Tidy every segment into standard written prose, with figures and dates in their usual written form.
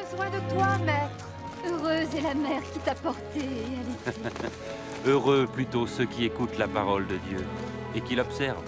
besoin de toi, maître. Heureuse est la mère qui t'a porté et allaitée. Heureux plutôt ceux qui écoutent la parole de Dieu et qui l'observent.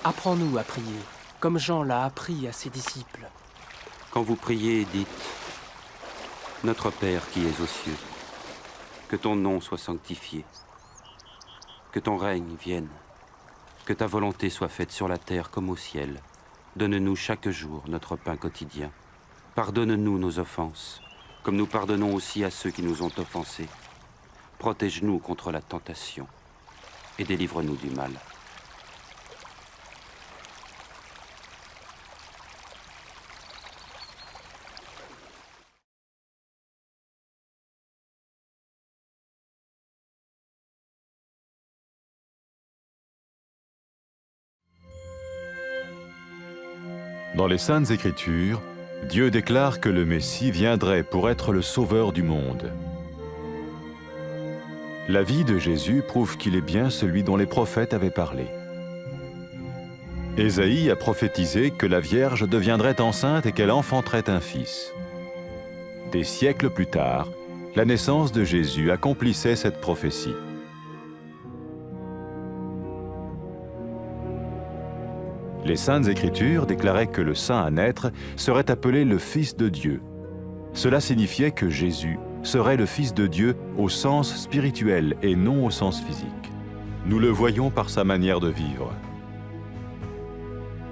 Apprends-nous à prier, comme Jean l'a appris à ses disciples. Quand vous priez, dites « Notre Père qui es aux cieux, que ton nom soit sanctifié, que ton règne vienne, que ta volonté soit faite sur la terre comme au ciel. Donne-nous chaque jour notre pain quotidien. Pardonne-nous nos offenses, comme nous pardonnons aussi à ceux qui nous ont offensés. Protège-nous contre la tentation et délivre-nous du mal. » Dans les Saintes Écritures, Dieu déclare que le Messie viendrait pour être le sauveur du monde. La vie de Jésus prouve qu'il est bien celui dont les prophètes avaient parlé. Ésaïe a prophétisé que la Vierge deviendrait enceinte et qu'elle enfanterait un fils. Des siècles plus tard, la naissance de Jésus accomplissait cette prophétie. Les Saintes Écritures déclaraient que le saint à naître serait appelé le Fils de Dieu. Cela signifiait que Jésus serait le Fils de Dieu au sens spirituel et non au sens physique. Nous le voyons par sa manière de vivre.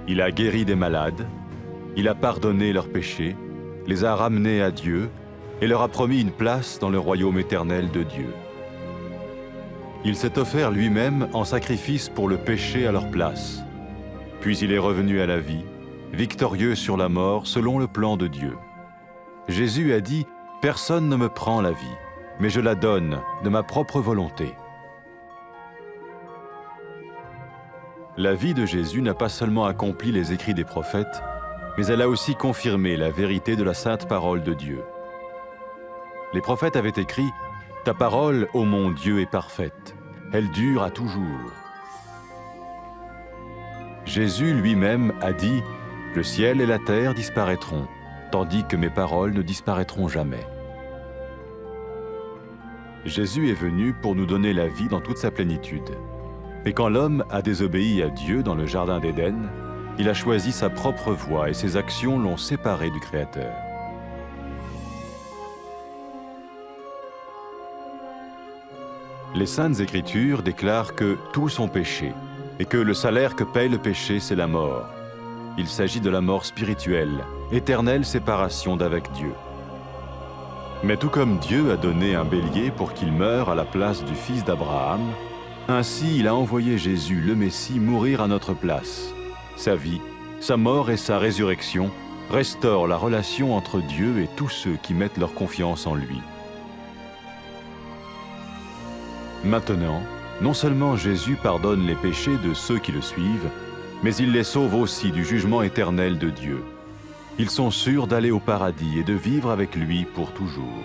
Il a guéri des malades, il a pardonné leurs péchés, les a ramenés à Dieu et leur a promis une place dans le royaume éternel de Dieu. Il s'est offert lui-même en sacrifice pour le péché à leur place. Puis il est revenu à la vie, victorieux sur la mort selon le plan de Dieu. Jésus a dit « Personne ne me prend la vie, mais je la donne de ma propre volonté. » La vie de Jésus n'a pas seulement accompli les écrits des prophètes, mais elle a aussi confirmé la vérité de la sainte parole de Dieu. Les prophètes avaient écrit « Ta parole, ô mon Dieu, est parfaite, elle dure à toujours. » Jésus lui-même a dit « Le ciel et la terre disparaîtront, tandis que mes paroles ne disparaîtront jamais. » Jésus est venu pour nous donner la vie dans toute sa plénitude. Et quand l'homme a désobéi à Dieu dans le jardin d'Éden, il a choisi sa propre voie et ses actions l'ont séparé du Créateur. Les Saintes Écritures déclarent que tous ont péché et que le salaire que paye le péché, c'est la mort. Il s'agit de la mort spirituelle, éternelle séparation d'avec Dieu. Mais tout comme Dieu a donné un bélier pour qu'il meure à la place du fils d'Abraham, ainsi il a envoyé Jésus, le Messie, mourir à notre place. Sa vie, sa mort et sa résurrection restaurent la relation entre Dieu et tous ceux qui mettent leur confiance en lui. Maintenant, non seulement Jésus pardonne les péchés de ceux qui le suivent, mais il les sauve aussi du jugement éternel de Dieu. Ils sont sûrs d'aller au paradis et de vivre avec lui pour toujours.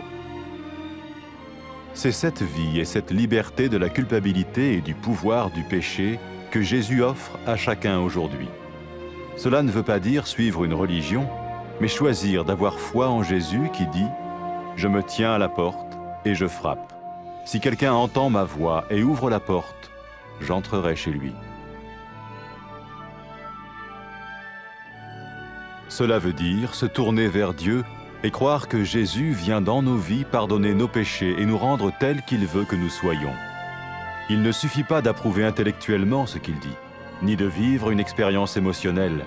C'est cette vie et cette liberté de la culpabilité et du pouvoir du péché que Jésus offre à chacun aujourd'hui. Cela ne veut pas dire suivre une religion, mais choisir d'avoir foi en Jésus qui dit « Je me tiens à la porte et je frappe. Si quelqu'un entend ma voix et ouvre la porte, j'entrerai chez lui. » Cela veut dire se tourner vers Dieu et croire que Jésus vient dans nos vies pardonner nos péchés et nous rendre tels qu'il veut que nous soyons. Il ne suffit pas d'approuver intellectuellement ce qu'il dit, ni de vivre une expérience émotionnelle.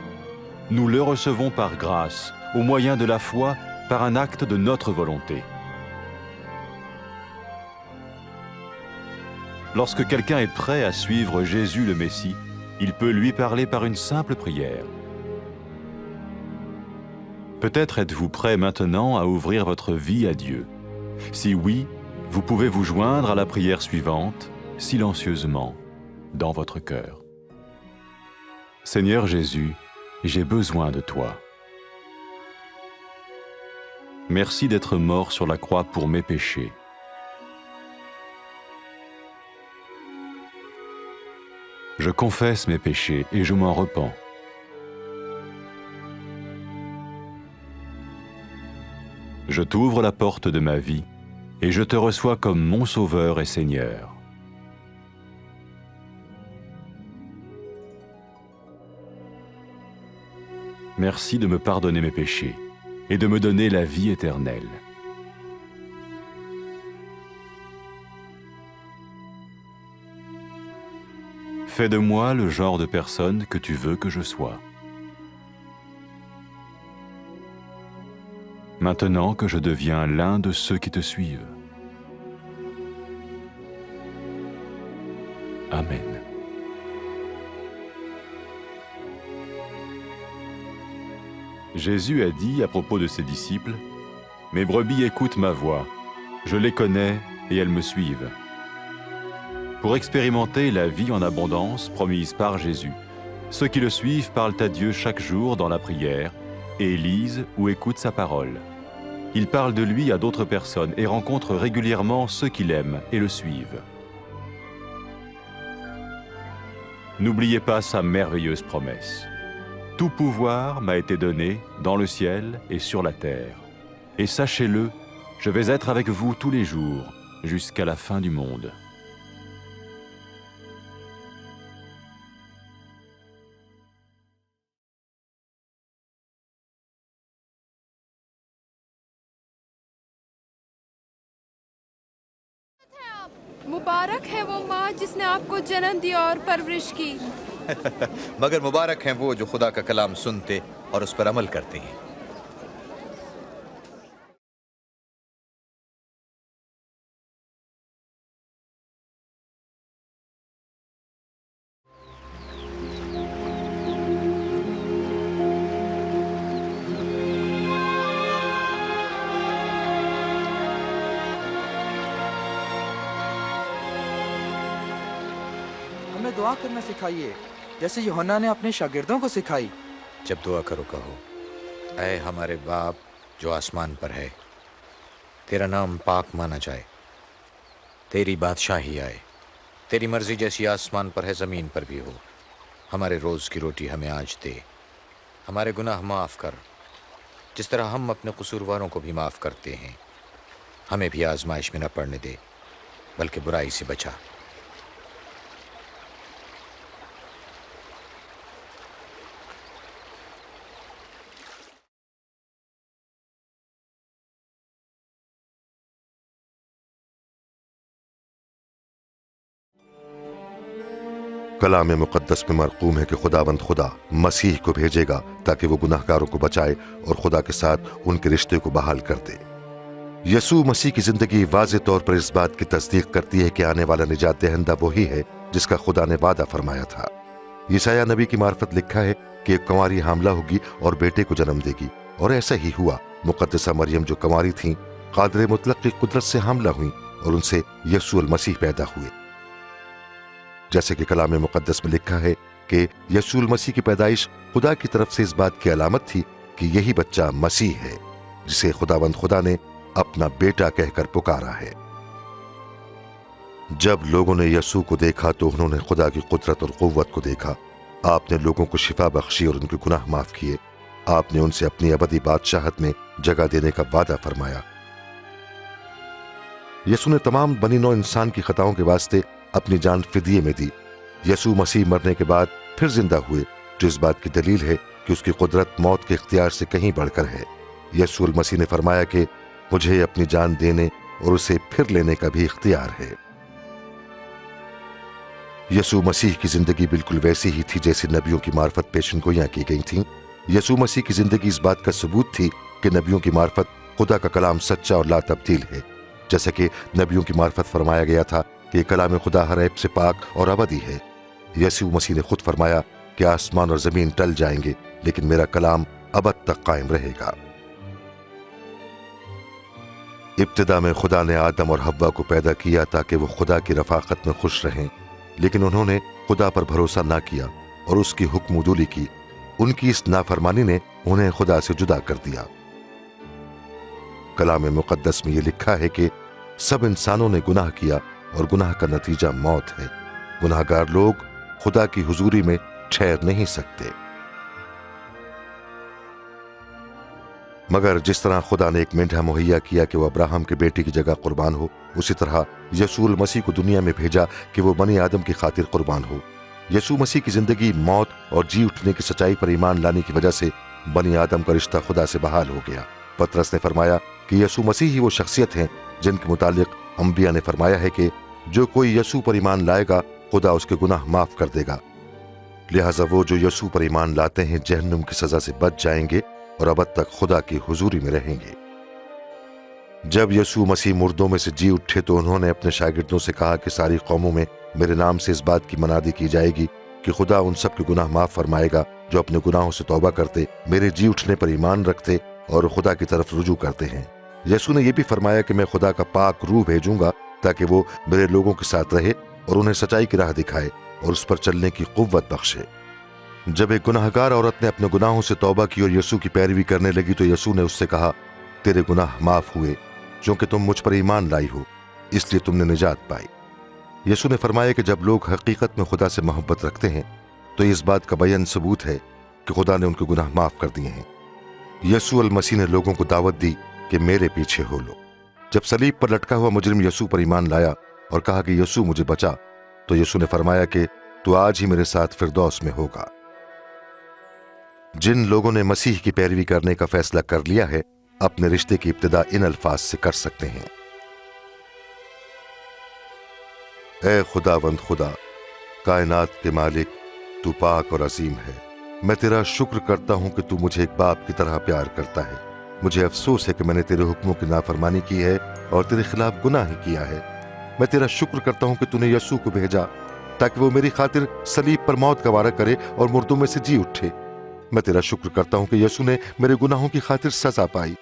Nous le recevons par grâce, au moyen de la foi, par un acte de notre volonté. Lorsque quelqu'un est prêt à suivre Jésus le Messie, il peut lui parler par une simple prière. Peut-être êtes-vous prêt maintenant à ouvrir votre vie à Dieu. Si oui, vous pouvez vous joindre à la prière suivante, silencieusement. dans votre cœur. Seigneur Jésus, j'ai besoin de toi. Merci d'être mort sur la croix pour mes péchés. Je confesse mes péchés et je m'en repens. Je t'ouvre la porte de ma vie et je te reçois comme mon Sauveur et Seigneur. Merci de me pardonner mes péchés et de me donner la vie éternelle. Fais de moi le genre de personne que tu veux que je sois. Maintenant que je deviens l'un de ceux qui te suivent. Amen. Jésus a dit à propos de ses disciples, « Mes brebis écoutent ma voix, je les connais et elles me suivent. » Pour expérimenter la vie en abondance promise par Jésus, ceux qui le suivent parlent à Dieu chaque jour dans la prière et lisent ou écoutent sa parole. Ils parlent de lui à d'autres personnes et rencontrent régulièrement ceux qui l'aiment et le suivent. N'oubliez pas sa merveilleuse promesse. Tout pouvoir m'a été donné dans le ciel et sur la terre. Et sachez-le, je vais être avec vous tous les jours, jusqu'à la fin du monde. मुबारक है वो माँ जिसने आपको जन्म दिया और परवरिश की। मगर मुबारक हैं वो जो खुदा का कलाम सुनते और उस पर अमल करते हैं। हमें दुआ करना सिखाइए जैसे यूहन्ना ने अपने शागिर्दों को सिखाई। जब दुआ करो कहो, ऐ हमारे बाप जो आसमान पर है, तेरा नाम पाक माना जाए, तेरी बादशाही आए, तेरी मर्जी जैसी आसमान पर है ज़मीन पर भी हो। हमारे रोज़ की रोटी हमें आज दे, हमारे गुनाह माफ़ कर जिस तरह हम अपने कसूरवारों को भी माफ़ करते हैं। हमें भी आजमाइश में न पड़ने दे बल्कि बुराई से बचा। कलाम मुक़द्दस में मरक़ूम है कि खुदावंद खुदा मसीह को भेजेगा ताकि वो गुनाहगारों को बचाए और खुदा के साथ उनके रिश्ते को बहाल कर दे। यसू मसीह की जिंदगी वाज़े तौर पर इस बात की तस्दीक करती है कि आने वाला निजात दहिंदा वही है जिसका खुदा ने वादा फरमाया था। यशायाह नबी की मार्फत लिखा है कि एक कंवारी हामला होगी और बेटे को जन्म देगी, और ऐसा ही हुआ। मुक़द्दसा मरियम जो कंवारी थीं, क़ादिर मुतलक की कुदरत से हामला हुई और उनसे यसू अल मसीह पैदा हुए। जैसे कि कलाम मुक़द्दस में लिखा है कि यसू अल मसीह की पैदाइश खुदा की तरफ से इस बात की अलामत थी कि यही बच्चा मसीह है जिसे खुदावंद खुदा ने अपना बेटा कहकर पुकारा है। जब लोगों ने यसू को देखा तो उन्होंने खुदा की कुदरत और क़ुव्वत को देखा। आपने लोगों को शिफा बख्शी और उनके गुनाह माफ किए। आपने उनसे अपनी अबदी बादशाहत में जगह देने का वादा फरमाया। यसू ने तमाम बनी नौ इंसान की खताओं के वास्ते अपनी जान फिदिये में दी। यसू मसीह मरने के बाद फिर जिंदा हुए, जो इस बात की दलील है कि उसकी कुदरत मौत के इख्तियार से कहीं बढ़कर है। यसू अल मसीह ने फरमाया कि मुझे अपनी जान देने और उसे फिर लेने का भी इख्तियार है। यसू मसीह की जिंदगी बिल्कुल वैसी ही थी जैसी नबियों की मार्फत पेशनगोइयां की गई थीं। यसू मसीह की जिंदगी इस बात का सबूत थी कि नबियों की मार्फत खुदा का कलाम सच्चा और ला तब्दील है। जैसा कि नबियों की मार्फत फरमाया गया था कि कलाम खुदा हर ऐब से पाक और अबदी है। यसू मसीह ने खुद फरमाया कि आसमान और जमीन टल जाएंगे लेकिन मेरा कलाम अबद तक कायम रहेगा। इब्तिदा में खुदा ने आदम और हव्वा को पैदा किया ताकि वो खुदा की रफाकत में खुश रहें, लेकिन उन्होंने खुदा पर भरोसा ना किया और उसकी हुक्मदूली की, उनकी इस नाफरमानी ने उन्हें खुदा से जुदा कर दिया। कलाम मुकद्दस में ये लिखा है कि सब इंसानों ने गुनाह किया और गुनाह का नतीजा मौत है। गुनाहगार लोग खुदा की हुजूरी में ठहर नहीं सकते। मगर जिस तरह खुदा ने एक मेंढा मुहैया किया कि वह अब्राहम के बेटे की जगह कुर्बान हो, उसी तरह यसूल मसीह को दुनिया में भेजा कि वो बनी आदम की खातिर कुर्बान हो। यसू मसीह की जिंदगी, मौत और जी उठने की सच्चाई पर ईमान लाने की वजह से बनी आदम का रिश्ता खुदा से बहाल हो गया। पतरस ने फरमाया कि यसू मसीह ही वो शख्सियत हैं जिनके मुतालिक अंबिया ने फरमाया है कि जो कोई यसू पर ईमान लाएगा खुदा उसके गुनाह माफ कर देगा। लिहाजा वो जो यसू पर ईमान लाते हैं जहन्नुम की सजा से बच जाएंगे और अबद तक खुदा की हुजूरी में रहेंगे। जब यसू मसीह मुर्दों में से जी उठे तो उन्होंने अपने शागिर्दों से कहा कि सारी कौमों में मेरे नाम से इस बात की मनादी की जाएगी कि खुदा उन सब के गुनाह माफ फरमाएगा जो अपने गुनाहों से तौबा करते, मेरे जी उठने पर ईमान रखते और खुदा की तरफ रुजू करते हैं। यसू ने यह भी फरमाया कि मैं खुदा का पाक रूह भेजूंगा ताकि वो मेरे लोगों के साथ रहे और उन्हें सच्चाई की राह दिखाए और उस पर चलने की कुव्वत बख्शे। जब एक गुनाहगार औरत ने अपने गुनाहों से तौबा की और यसू की पैरवी करने लगी तो यसू ने उससे कहा, तेरे गुनाह माफ हुए क्योंकि तुम मुझ पर ईमान लाई हो, इसलिए तुमने निजात पाई। यसू ने फरमाया कि जब लोग हकीकत में खुदा से मोहब्बत रखते हैं तो इस बात का बयान सबूत है कि खुदा ने उनके गुनाह माफ कर दिए हैं। यसू अल मसीह ने लोगों को दावत दी कि मेरे पीछे हो लो। जब सलीब पर लटका हुआ मुजरिम यसू पर ईमान लाया और कहा कि यसू मुझे बचा, तो यसू ने फरमाया कि तू आज ही मेरे साथ फिरदौस में होगा। जिन लोगों ने मसीह की पैरवी करने का फैसला कर लिया है अपने रिश्ते की इब्तिदा इन अल्फाज से कर सकते हैं, ऐ खुदावंद खुदा, कायनात के मालिक, तू पाक और अजीम है। मैं तेरा शुक्र करता हूं कि तू मुझे एक बाप की तरह प्यार करता है। मुझे अफसोस है कि मैंने तेरे हुक्मों की नाफरमानी की है और तेरे खिलाफ गुनाह ही किया है। मैं तेरा शुक्र करता हूं कि तूने यसू को भेजा ताकि वो मेरी खातिर सलीब पर मौत का वारा करे और मुर्दों में से जी उठे। मैं तेरा शुक्र करता हूं कि यसू ने मेरे गुनाहों की खातिर सजा पाई।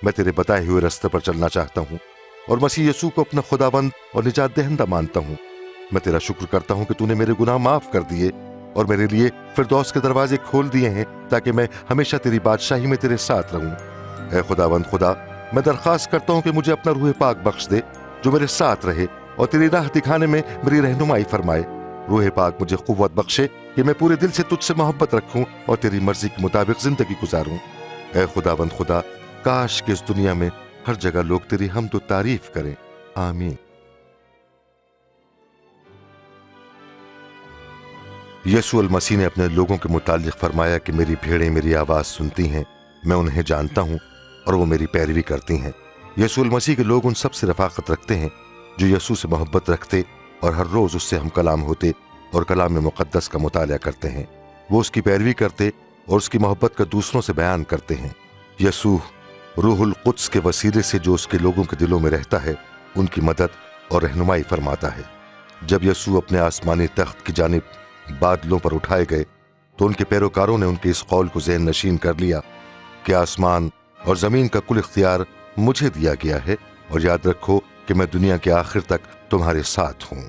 मैं तेरे बताए हुए रास्ते पर चलना चाहता हूं और मसीह यसू को अपना खुदावंद और निजात दहिंदा मानता हूं। मैं तेरा शुक्र करता हूं कि तूने मेरे गुनाह माफ कर दिए और मेरे लिए फिरदौस के दरवाजे खोल दिए हैं ताकि मैं हमेशा तेरी बादशाही में तेरे साथ रहूं। ऐ खुदावंद खुदा, मैं दरख्वास्त करता हूं कि मुझे अपना रूह पाक बख्श दे जो मेरे साथ रहे और तेरी राह दिखाने में मेरी रहनुमाई फरमाए। रूह पाक मुझे कुव्वत बख्शे कि मैं पूरे दिल से तुझसे मोहब्बत रखूं और तेरी मर्जी के मुताबिक जिंदगी गुजारूं। ऐ खुदावंद खुदा, काश कि इस दुनिया में हर जगह लोग तेरी हमद व तारीफ करें। आमीन। यसू अल मसीह ने अपने लोगों के मुतालिक फरमाया कि मेरी भेड़ें मेरी आवाज सुनती हैं, मैं उन्हें जानता हूं और वो मेरी पैरवी करती हैं। यसू अल मसीह के लोग उन सब से रफाकत रखते हैं जो यसू से मोहब्बत रखते और हर रोज उससे हम कलाम होते और कलाम में मुकद्दस का मुताला करते हैं। वो उसकी पैरवी करते और उसकी मोहब्बत का दूसरों से बयान करते हैं। यसू रूहुल कुद्स के वसीले से जो उसके लोगों के दिलों में रहता है उनकी मदद और रहनुमाई फरमाता है। जब यसू अपने आसमानी तख्त की जानिब बादलों पर उठाए गए तो उनके पैरोकारों ने उनके इस कौल को ज़हन नशीन कर लिया कि आसमान और जमीन का कुल इख्तियार मुझे दिया गया है और याद रखो कि मैं दुनिया के आखिर तक तुम्हारे साथ हूं।